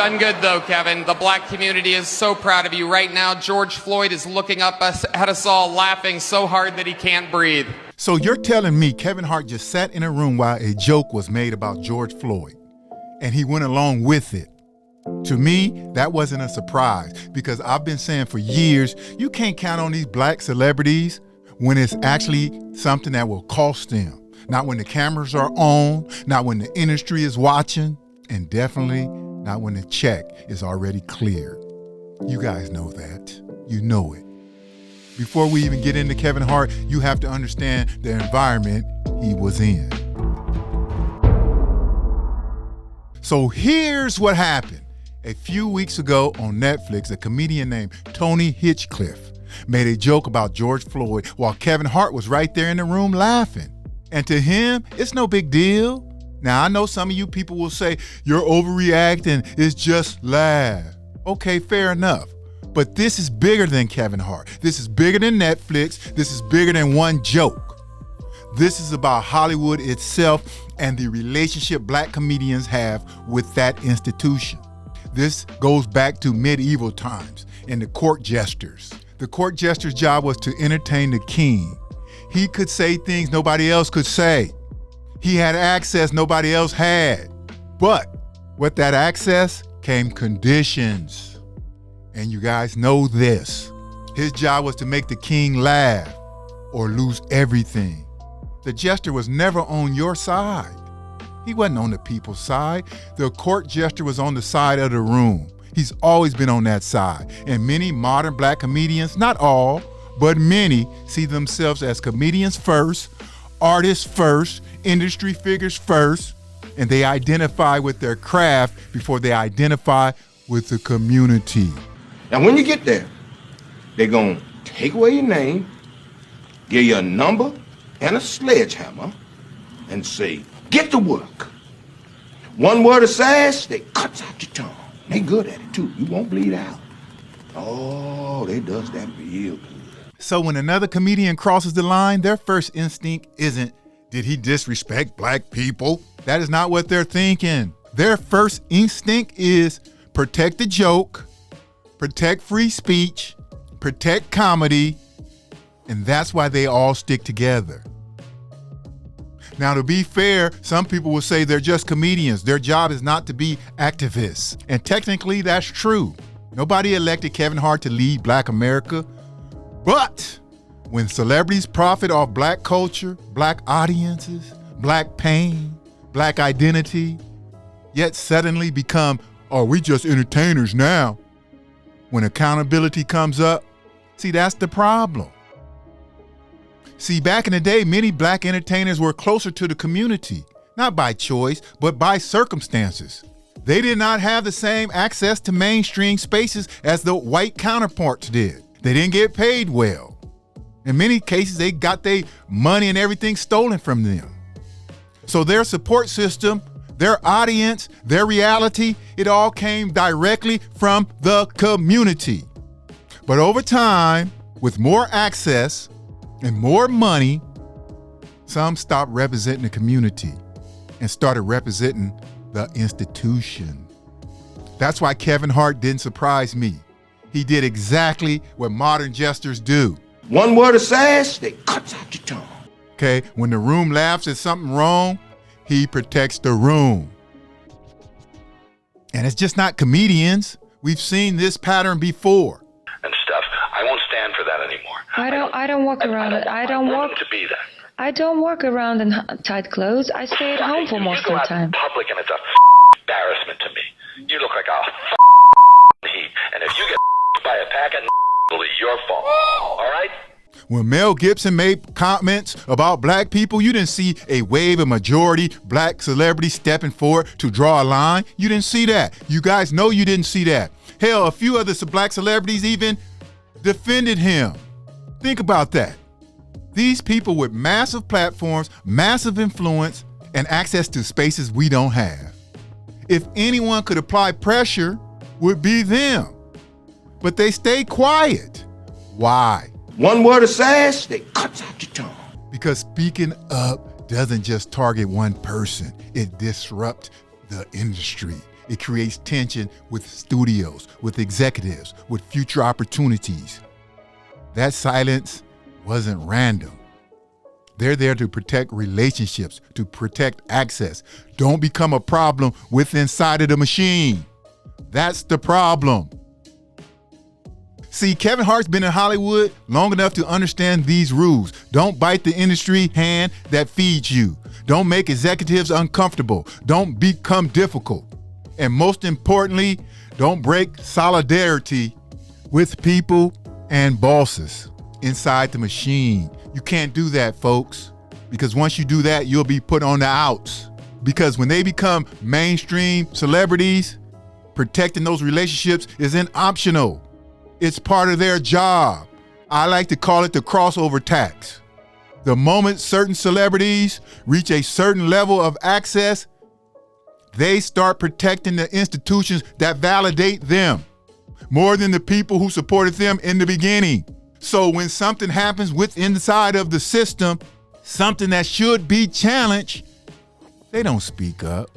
done good, though, Kevin. The black community is so proud of you. Right now, George Floyd is looking up at us all, laughing so hard that he can't breathe. So you're telling me Kevin Hart just sat in a room while a joke was made about George Floyd, and he went along with it? To me, that wasn't a surprise, because I've been saying for years, you can't count on these black celebrities when it's actually something that will cost them. Not when the cameras are on, not when the industry is watching, and definitely not when the check is already cleared. You guys know that. You know it. Before we even get into Kevin Hart, you have to understand the environment he was in. So here's what happened. A few weeks ago on Netflix, a comedian named Tony Hinchcliffe made a joke about George Floyd while Kevin Hart was right there in the room laughing. And to him, it's no big deal. Now, I know some of you people will say, you're overreacting, it's just laugh. Okay, fair enough. But this is bigger than Kevin Hart. This is bigger than Netflix. This is bigger than one joke. This is about Hollywood itself and the relationship black comedians have with that institution. This goes back to medieval times and the court jesters. The court jester's job was to entertain the king. He could say things nobody else could say. He had access nobody else had. But with that access came conditions. And you guys know this. His job was to make the king laugh or lose everything. The jester was never on your side. He wasn't on the people's side. The court jester was on the side of the room. He's always been on that side. And many modern black comedians, not all, but many, see themselves as comedians first, artists first, industry figures first, and they identify with their craft before they identify with the community. Now, when you get there, they're going to take away your name, give you a number and a sledgehammer, and say, get to work. One word of sass, they cuts out your tongue. They good at it, too. You won't bleed out. Oh, they does that real good. So when another comedian crosses the line, their first instinct isn't, did he disrespect black people? That is not what they're thinking. Their first instinct is protect the joke, protect free speech, protect comedy, and that's why they all stick together. Now, to be fair, some people will say they're just comedians. Their job is not to be activists. And technically, that's true. Nobody elected Kevin Hart to lead Black America. But when celebrities profit off black culture, black audiences, black pain, black identity, yet suddenly become, oh, we just entertainers now. When accountability comes up, see, that's the problem. See, back in the day, many black entertainers were closer to the community, not by choice, but by circumstances. They did not have the same access to mainstream spaces as the white counterparts did. They didn't get paid well. In many cases, they got their money and everything stolen from them. So their support system, their audience, their reality, it all came directly from the community. But over time, with more access and more money, some stopped representing the community and started representing the institution. That's why Kevin Hart didn't surprise me. He did exactly what modern jesters do. One word of sass, they cuts out your tongue. Okay, when the room laughs at something wrong, he protects the room. And it's just not comedians. We've seen this pattern before. And stuff. I won't stand for that anymore. I don't walk around it. I don't walk to be that. I don't walk around in tight clothes. I stay at home for most of the time. You go out in public and it's a embarrassment to me. You look like a heat. And if you get by a pack of it'll be your fault. All right? When Mel Gibson made comments about black people, you didn't see a wave of majority black celebrities stepping forward to draw a line. You didn't see that. You guys know you didn't see that. Hell, a few other black celebrities even defended him. Think about that. These people with massive platforms, massive influence, and access to spaces we don't have. If anyone could apply pressure, would be them. But they stay quiet. Why? One word of sass, they cuts out your tongue. Because speaking up doesn't just target one person. It disrupts the industry. It creates tension with studios, with executives, with future opportunities. That silence wasn't random. They're there to protect relationships, to protect access. Don't become a problem within inside of the machine. That's the problem. See, Kevin Hart's been in Hollywood long enough to understand these rules. Don't bite the industry hand that feeds you. Don't make executives uncomfortable. Don't become difficult. And most importantly, don't break solidarity with people and bosses inside the machine. You can't do that, folks, because once you do that, you'll be put on the outs. Because when they become mainstream celebrities, protecting those relationships isn't optional. It's part of their job. I like to call it the crossover tax. The moment certain celebrities reach a certain level of access, they start protecting the institutions that validate them more than the people who supported them in the beginning. So when something happens within the side of the system, something that should be challenged, they don't speak up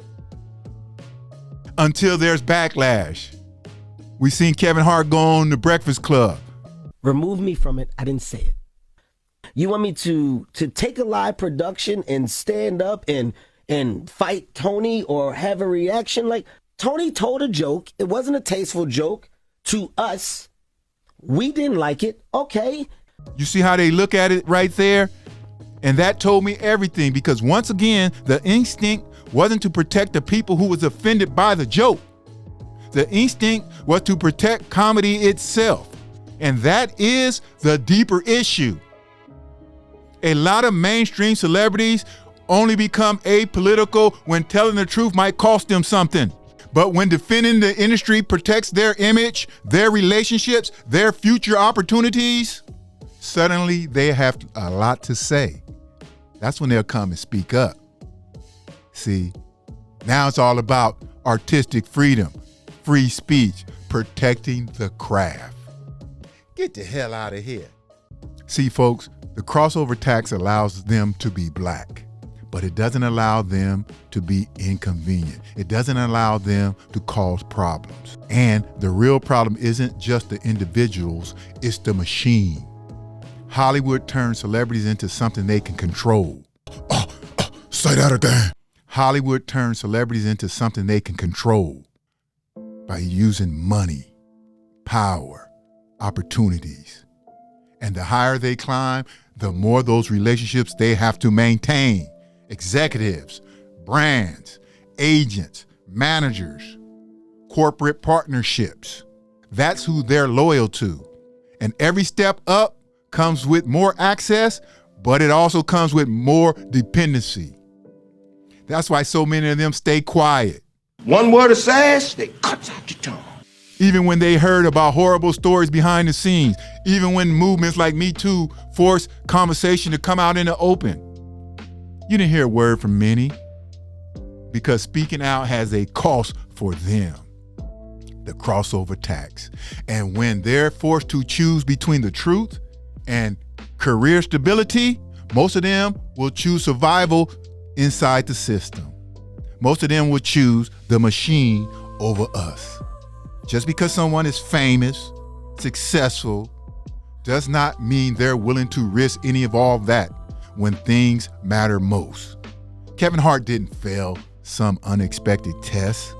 until there's backlash. We seen Kevin Hart go on The Breakfast Club. Remove me from it. I didn't say it. You want me to take a live production and stand up and fight Tony or have a reaction? Like, Tony told a joke. It wasn't a tasteful joke to us. We didn't like it. Okay. You see how they look at it right there? And that told me everything, because once again, the instinct wasn't to protect the people who was offended by the joke. The instinct was to protect comedy itself. And that is the deeper issue. A lot of mainstream celebrities only become apolitical when telling the truth might cost them something. But when defending the industry protects their image, their relationships, their future opportunities, suddenly they have a lot to say. That's when they'll come and speak up. See, now it's all about artistic freedom, free speech, protecting the craft. Get the hell out of here. See, folks, the crossover tax allows them to be black, but it doesn't allow them to be inconvenient. It doesn't allow them to cause problems. And the real problem isn't just the individuals, it's the machine. Hollywood turns celebrities into something they can control. Say that again. Hollywood turns celebrities into something they can control by using money, power, opportunities. And the higher they climb, the more those relationships they have to maintain. Executives, brands, agents, managers, corporate partnerships. That's who they're loyal to. And every step up comes with more access, but it also comes with more dependency. That's why so many of them stay quiet. One word of sass, they cuts out your tongue. Even when they heard about horrible stories behind the scenes, even when movements like Me Too forced conversation to come out in the open, you didn't hear a word from many, because speaking out has a cost for them, the crossover tax. And when they're forced to choose between the truth and career stability, most of them will choose survival inside the system. Most of them will choose the machine over us. Just because someone is famous, successful, does not mean they're willing to risk any of all that when things matter most. Kevin Hart didn't fail some unexpected test.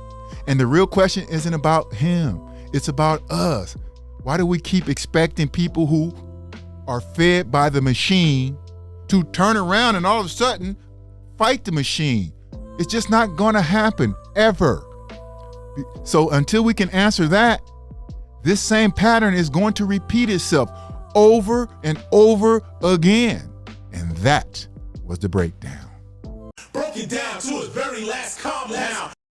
And the real question isn't about him, it's about us. Why do we keep expecting people who are fed by the machine to turn around and all of a sudden fight the machine? It's just not gonna happen, ever. So until we can answer that, this same pattern is going to repeat itself over and over again. And that was the breakdown. Broke it down to its very last compound.